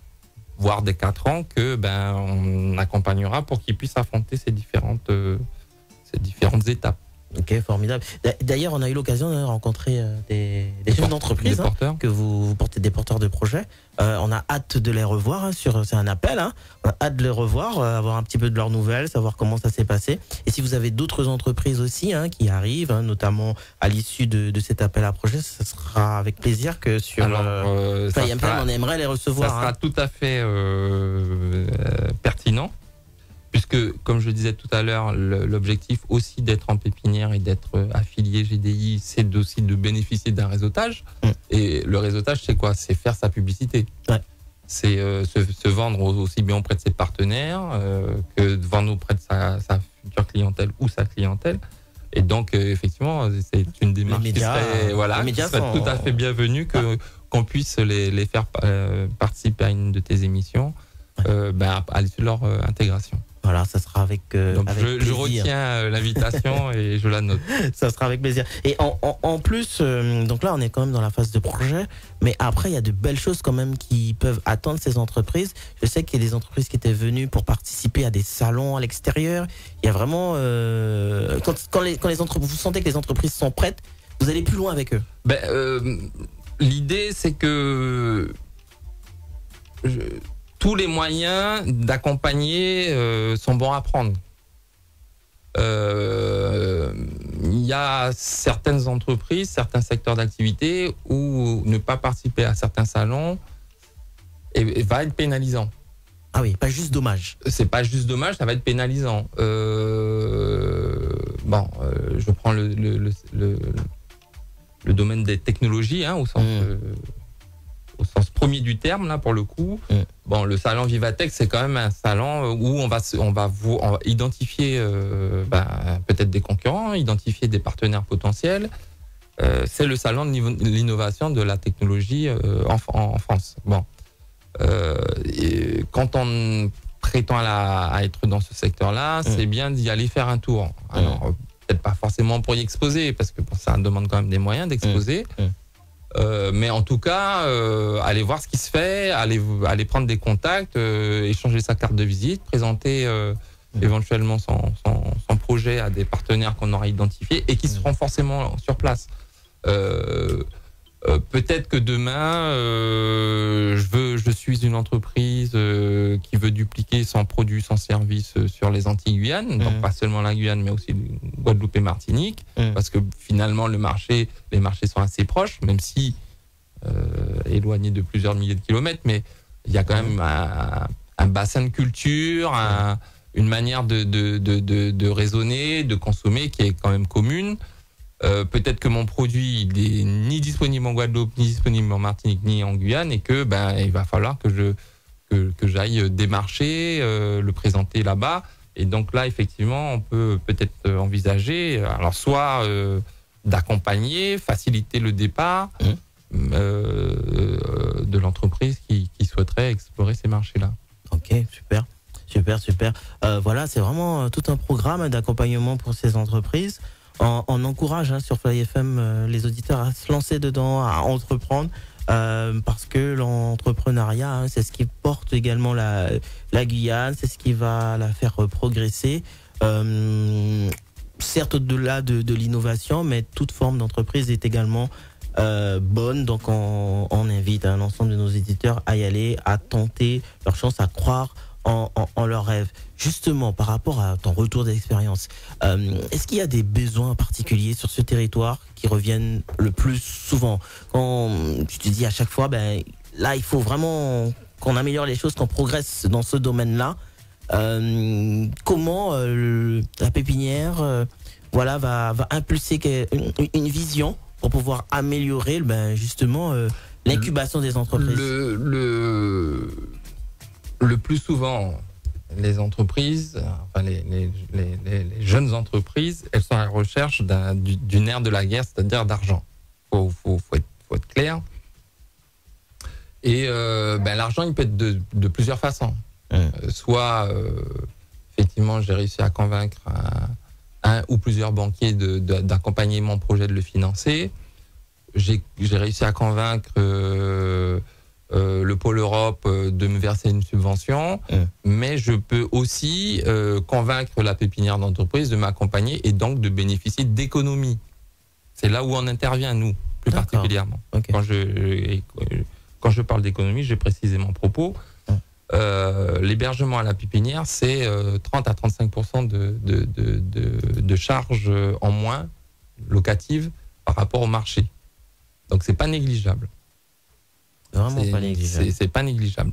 voire des 4 ans, que on accompagnera pour qu'ils puissent affronter ces différentes étapes. Ok, formidable. D'ailleurs, on a eu l'occasion de rencontrer des chefs d'entreprise, que vous portez, des porteurs de projets. On a hâte de les revoir. C'est un appel. On a hâte de les revoir, avoir un petit peu de leurs nouvelles, savoir comment ça s'est passé. Et si vous avez d'autres entreprises aussi qui arrivent, notamment à l'issue de cet appel à projet, ce sera avec plaisir que sur on aimerait les recevoir. Ça sera tout à fait pertinent. Puisque, comme je le disais tout à l'heure, l'objectif aussi d'être en pépinière et d'être affilié GDI, c'est aussi de bénéficier d'un réseautage. Et le réseautage, c'est quoi? C'est faire sa publicité. C'est se vendre aussi bien auprès de ses partenaires que de vendre auprès de sa future clientèle ou sa clientèle. Et donc, effectivement, c'est une démarche qui serait tout à fait bienvenue qu'on puisse les faire participer à une de tes émissions à l'issue de leur intégration. Voilà, ça sera avec donc plaisir. Je retiens l'invitation et je la note. Ça sera avec plaisir. Et en plus, donc là, on est quand même dans la phase de projet, mais après, il y a de belles choses quand même qui peuvent attendre ces entreprises. Je sais qu'il y a des entreprises qui étaient venues pour participer à des salons à l'extérieur. Il y a vraiment... quand les entreprises, vous sentez que les entreprises sont prêtes, vous allez plus loin avec eux. L'idée, c'est que... tous les moyens d'accompagner sont bons à prendre. Il y a certaines entreprises, certains secteurs d'activité où ne pas participer à certains salons va être pénalisant. Ah oui, pas juste dommage. C'est pas juste dommage, ça va être pénalisant. Je prends le domaine des technologies, au sens premier du terme, là, pour le coup. Bon, le salon Vivatech, c'est quand même un salon où on va identifier peut-être des concurrents, identifier des partenaires potentiels. C'est le salon de l'innovation de la technologie en France. Bon. Et quand on prétend à être dans ce secteur-là, c'est bien d'y aller faire un tour. Alors, peut-être pas forcément pour y exposer, parce que ça demande quand même des moyens d'exposer. Mais en tout cas, aller voir ce qui se fait, aller prendre des contacts, échanger sa carte de visite, présenter éventuellement son projet à des partenaires qu'on aura identifiés et qui seront forcément sur place. Peut-être que demain, je suis une entreprise qui veut dupliquer son produit, son service sur les Antilles-Guyane, donc pas seulement la Guyane, mais aussi Guadeloupe et Martinique, parce que finalement les marchés sont assez proches, même si éloignés de plusieurs milliers de kilomètres, mais il y a quand même un bassin de culture, une manière de raisonner, de consommer qui est quand même commune. peut-être que mon produit il est ni disponible en Guadeloupe, ni disponible en Martinique, ni en Guyane, et que il va falloir que j'aille démarcher, le présenter là-bas. Et donc là, effectivement, on peut peut-être envisager, alors soit d'accompagner, faciliter le départ de l'entreprise qui souhaiterait explorer ces marchés-là. Ok, super. Voilà, c'est vraiment tout un programme d'accompagnement pour ces entreprises. On encourage sur Fly FM les auditeurs à se lancer dedans, à entreprendre, parce que l'entrepreneuriat, c'est ce qui porte également la Guyane, c'est ce qui va la faire progresser. Certes, au-delà de l'innovation, mais toute forme d'entreprise est également bonne. Donc, on invite l'ensemble de nos éditeurs à y aller, à tenter leur chance, à croire en leurs rêves. Justement, par rapport à ton retour d'expérience, est-ce qu'il y a des besoins particuliers sur ce territoire qui reviennent le plus souvent? Quand tu te dis à chaque fois, là, il faut vraiment qu'on améliore les choses, qu'on progresse dans ce domaine-là. Comment la pépinière va impulser une vision pour pouvoir améliorer justement l'incubation des entreprises? Le plus souvent, les entreprises, enfin les jeunes entreprises, elles sont à la recherche du nerf de la guerre, c'est-à-dire d'argent. Faut être clair. Et l'argent, il peut être de plusieurs façons. Soit, effectivement, j'ai réussi à convaincre un ou plusieurs banquiers d'accompagner mon projet, de le financer. J'ai réussi à convaincre le Pôle Europe de me verser une subvention, mais je peux aussi convaincre la pépinière d'entreprise de m'accompagner et donc de bénéficier d'économies. C'est là où on intervient, nous, plus particulièrement. Okay. Quand je parle d'économie, j'ai précisé mon propos. L'hébergement à la pépinière, c'est 30 à 35% de charges en moins locatives par rapport au marché. Donc, c'est pas négligeable. Vraiment pas négligeable. C'est pas négligeable.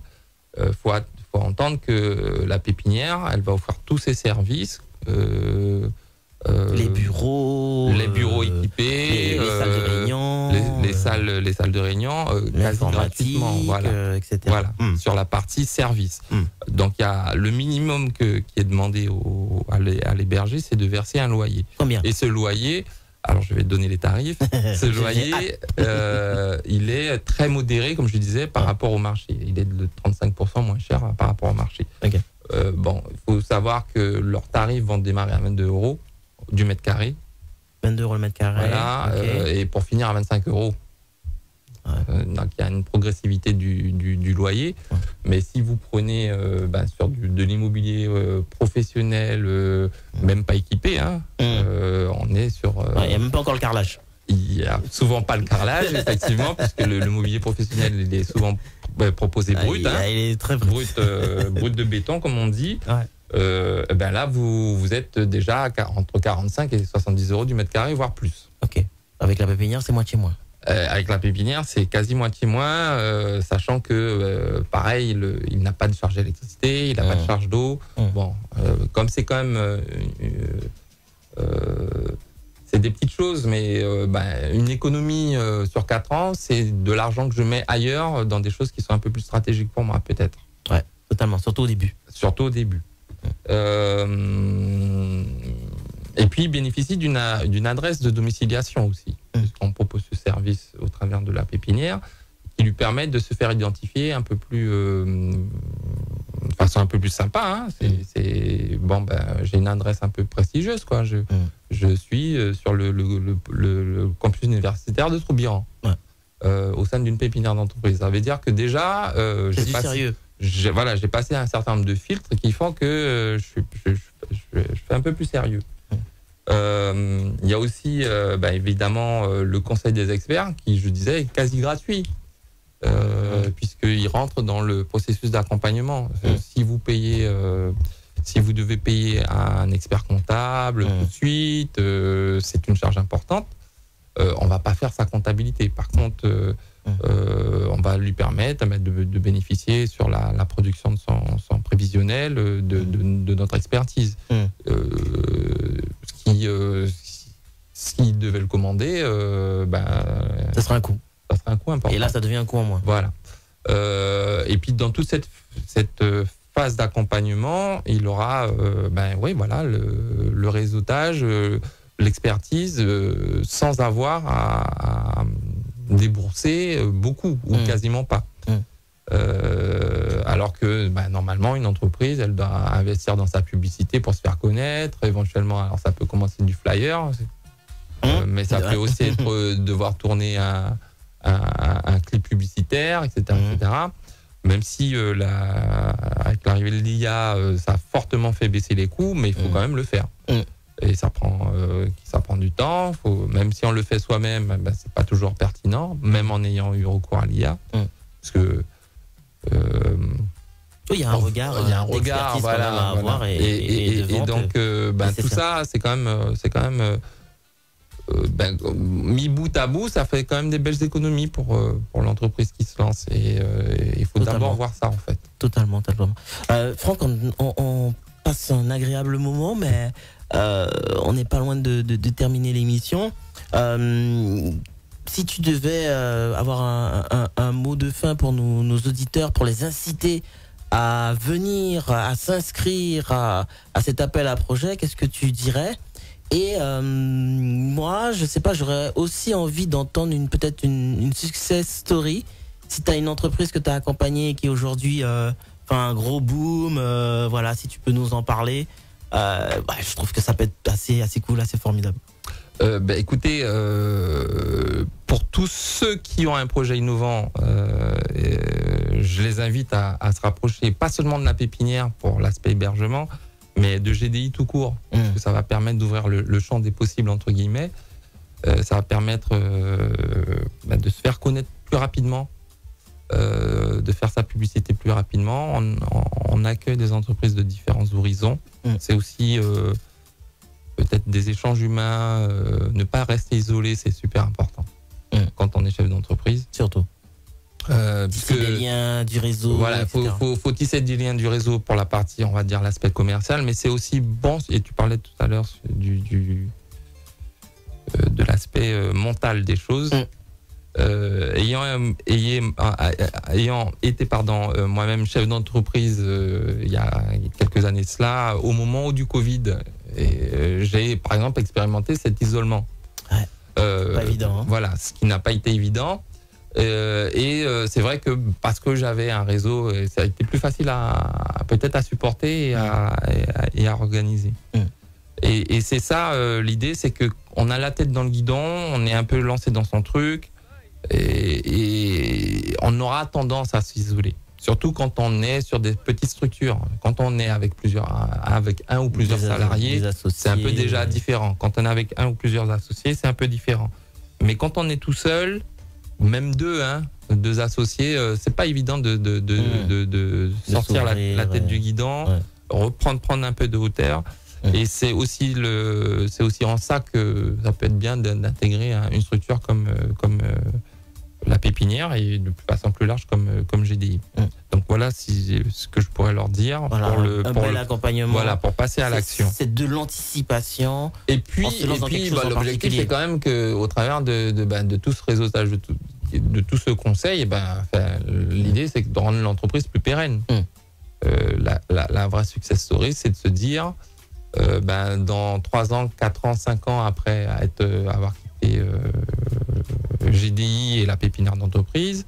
Faut entendre que la pépinière, elle va offrir tous ses services. Les bureaux équipés, les salles de réunion, les salles de réunion, quasi gratuitement, etc. Voilà, sur la partie service. Donc il y a le minimum qui est demandé à l'héberger, c'est de verser un loyer. Combien? Et ce loyer, alors je vais te donner les tarifs. Ce loyer, il est très modéré, comme je disais, par rapport au marché. Il est de 35% moins cher par rapport au marché. Okay. Il faut savoir que leurs tarifs vont démarrer à 22 € du mètre carré. 22 € le mètre carré. Voilà, et pour finir à 25 €. Ouais. Donc il y a une progressivité du loyer. Ouais. Mais si vous prenez sur de l'immobilier professionnel, même pas équipé, on est sur... Il n'y a même pas encore le carrelage. Il n'y a souvent pas le carrelage, effectivement, puisque le mobilier professionnel il est souvent proposé brut. Il est très brut. Brut de béton, comme on dit. Ouais. Là, vous êtes déjà entre 45 et 70 € du mètre carré, voire plus. Ok. Avec la pépinière, c'est moitié moins. Avec la pépinière, c'est quasi moitié moins, sachant que, pareil, il n'a pas de charge d'électricité, il n'a pas de charge d'eau. Bon, comme c'est quand même... c'est des petites choses, mais une économie sur 4 ans, c'est de l'argent que je mets ailleurs, dans des choses qui sont un peu plus stratégiques pour moi, peut-être. Ouais, totalement, surtout au début. Surtout au début. Et puis, il bénéficie d'une adresse de domiciliation aussi. On propose ce service au travers de la pépinière qui lui permet de se faire identifier un peu plus, de façon un peu plus sympa. J'ai une adresse un peu prestigieuse, quoi. Je suis sur le campus universitaire de Troubiran, au sein d'une pépinière d'entreprise. Ça veut dire que déjà, j'ai passé un certain nombre de filtres qui font que je fais un peu plus sérieux. Il y a aussi évidemment le conseil des experts qui, je disais, est quasi gratuit puisqu'il rentre dans le processus d'accompagnement. Si vous devez payer un expert comptable tout de suite, c'est une charge importante. On va pas faire sa comptabilité. Par contre, on va lui permettre de bénéficier sur la production de son prévisionnel de notre expertise. s'il devait le commander, Ça sera un coût. ça serait un coût important. Et là, ça devient un coût en moins. Voilà. Et puis dans toute cette phase d'accompagnement, il aura le réseautage, l'expertise, sans avoir à débourser beaucoup ou quasiment pas. Alors que normalement une entreprise, elle doit investir dans sa publicité pour se faire connaître, éventuellement, alors ça peut commencer du flyer, mais ça peut aussi être devoir tourner un clip publicitaire, etc. etc. Même si avec l'arrivée de l'IA, ça a fortement fait baisser les coûts, mais il faut quand même le faire. Et ça prend du temps. Même si on le fait soi-même, c'est pas toujours pertinent, même en ayant eu recours à l'IA. Parce que il y a un regard, d'expertise quand même à avoir et donc tout ça, c'est quand même mis bout à bout, ça fait quand même des belles économies pour l'entreprise qui se lance, et il faut d'abord voir ça en fait. Totalement. Franck, on passe un agréable moment, mais on n'est pas loin de terminer l'émission. Si tu devais avoir un mot de fin pour nos auditeurs, pour les inciter à venir, à s'inscrire à cet appel à projet, qu'est-ce que tu dirais ? Et moi, je sais pas, j'aurais aussi envie d'entendre peut-être une success story. Si tu as une entreprise que tu as accompagnée et qui aujourd'hui fait un gros boom, voilà, si tu peux nous en parler, je trouve que ça peut être assez cool, assez formidable. Écoutez, pour tous ceux qui ont un projet innovant, je les invite à se rapprocher, pas seulement de la pépinière pour l'aspect hébergement, mais de GDI tout court, parce que ça va permettre d'ouvrir le champ des possibles, entre guillemets. Ça va permettre de se faire connaître plus rapidement, de faire sa publicité plus rapidement. On accueille des entreprises de différents horizons. C'est aussi peut-être des échanges humains, ne pas rester isolé, c'est super important quand on est chef d'entreprise. Surtout. Tisser des liens du réseau. Voilà, faut tisser des liens du réseau pour la partie, on va dire, l'aspect commercial, mais c'est aussi bon, et tu parlais tout à l'heure de l'aspect mental des choses. Ayant été moi-même chef d'entreprise il y a quelques années de cela, au moment du Covid, j'ai par exemple expérimenté cet isolement. Pas évident. Voilà, ce qui n'a pas été évident. C'est vrai que parce que j'avais un réseau, ça a été plus facile peut-être à supporter et à organiser. Et c'est ça l'idée, c'est que on a la tête dans le guidon, on est un peu lancé dans son truc, et on aura tendance à s'isoler. Surtout quand on est sur des petites structures. Quand on est avec un ou plusieurs salariés, c'est un peu déjà différent. Quand on est avec un ou plusieurs associés, c'est un peu différent. Mais quand on est tout seul, même deux associés, c'est pas évident de sortir la tête du guidon, prendre un peu de hauteur. Et c'est aussi en ça que ça peut être bien d'intégrer une structure comme la pépinière, et de façon plus large comme GDI. Donc voilà ce que je pourrais leur dire. Voilà, pour bel accompagnement. Voilà, pour passer à l'action. C'est de l'anticipation. Et puis l'objectif, c'est quand même qu'au travers de tout ce réseautage, de tout ce conseil, l'idée, c'est de rendre l'entreprise plus pérenne. La vraie success story, c'est de se dire, dans 3 ans, 4 ans, 5 ans après avoir quitté GDI et la pépinière d'entreprise,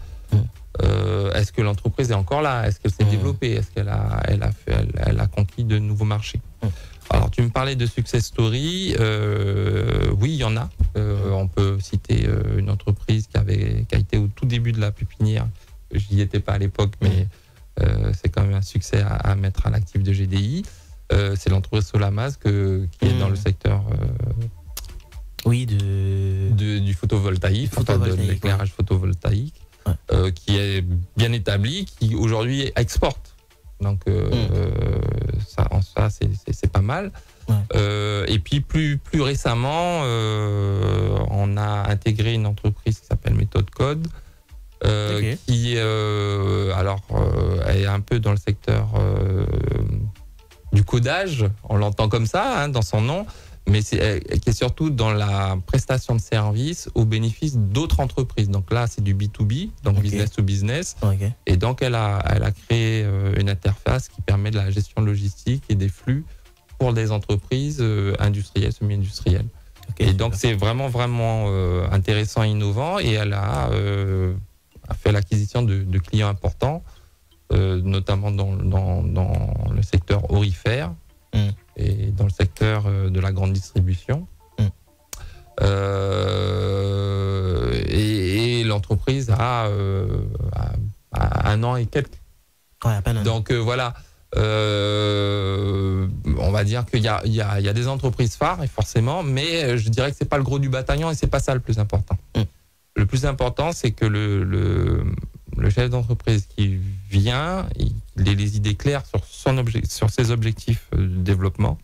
est-ce que l'entreprise est encore là? Est-ce qu'elle s'est développée? Est-ce qu'elle a conquis de nouveaux marchés? Alors, tu me parlais de success story. Oui, il y en a. On peut citer une entreprise qui a été au tout début de la pépinière. Je n'y étais pas à l'époque, mais c'est quand même un succès à mettre à l'actif de GDI. C'est l'entreprise Solamaz qui est dans le secteur du photovoltaïque, de l'éclairage photovoltaïque, qui est bien établi, qui aujourd'hui exporte. Donc ça c'est pas mal. Et puis plus récemment, on a intégré une entreprise qui s'appelle Méthode Code, qui est un peu dans le secteur du codage, on l'entend comme ça dans son nom, mais qui est surtout dans la prestation de services au bénéfice d'autres entreprises. Donc là, c'est du B2B, donc business to business. Okay. Et donc, elle a créé une interface qui permet de la gestion logistique et des flux pour des entreprises industrielles, semi-industrielles. Okay, et donc, c'est vraiment intéressant et innovant. Et elle a fait l'acquisition de clients importants, notamment dans le secteur aurifère et dans le secteur de la grande distribution. Et l'entreprise a 1 an et quelques. Ouais, à peine un an. Donc voilà. On va dire qu'il y a des entreprises phares, forcément, mais je dirais que c'est pas le gros du bataillon et c'est pas ça le plus important. Le plus important, c'est que le chef d'entreprise qui vient, il ait les idées claires sur ses objectifs de développement.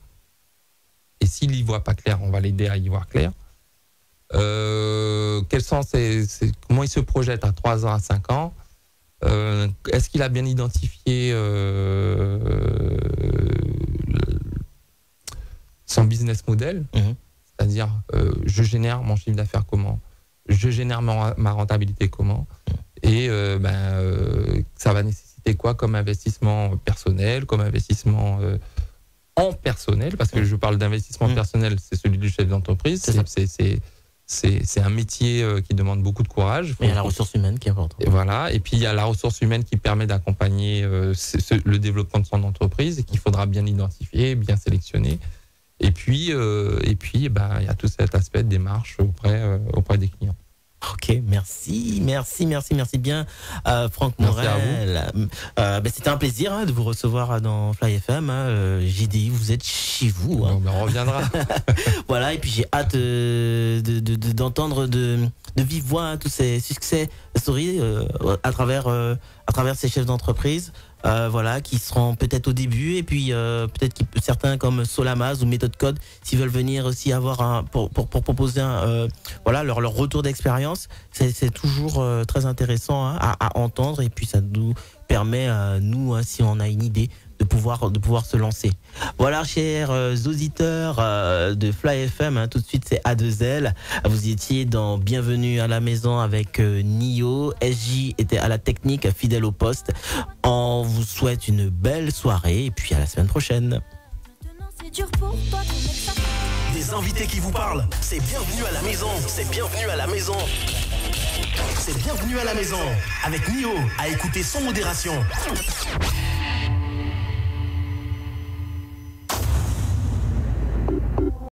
Et s'il y voit pas clair, on va l'aider à y voir clair. Quels sont comment il se projette à 3 ans, à 5 ans? Est-ce qu'il a bien identifié son business model, c'est-à-dire je génère mon chiffre d'affaires comment, je génère ma rentabilité comment, et ça va nécessiter quoi comme investissement personnel, comme investissement en personnel, parce que je parle d'investissement personnel, c'est celui du chef d'entreprise, c'est un métier qui demande beaucoup de courage. Il y a la ressource humaine qui est importante. Et voilà. Et puis il y a la ressource humaine qui permet d'accompagner le développement de son entreprise et qu'il faudra bien identifier, bien sélectionner. Et puis il y a tout cet aspect de démarche auprès des clients. Ok, merci bien, Franck Morel. C'était un plaisir de vous recevoir dans Fly FM. JDI, vous êtes chez vous. On reviendra. Voilà, et puis j'ai hâte d'entendre de vive voix tous ces succès stories à travers ces chefs d'entreprise. Qui seront peut-être au début, et puis peut-être certains comme Solamaz ou Méthode Code, s'ils veulent venir aussi avoir pour proposer leur retour d'expérience, c'est toujours très intéressant à entendre, et puis ça nous permet nous, si on a une idée, de pouvoir se lancer. Voilà, chers auditeurs de Fly FM, tout de suite c'est A2L. Vous étiez dans Bienvenue à la maison avec Nio. SJ était à la technique, fidèle au poste. On vous souhaite une belle soirée et puis à la semaine prochaine. Des invités qui vous parlent, c'est Bienvenue à la maison. C'est Bienvenue à la maison. C'est Bienvenue à la maison avec Nio, à écouter sans modération.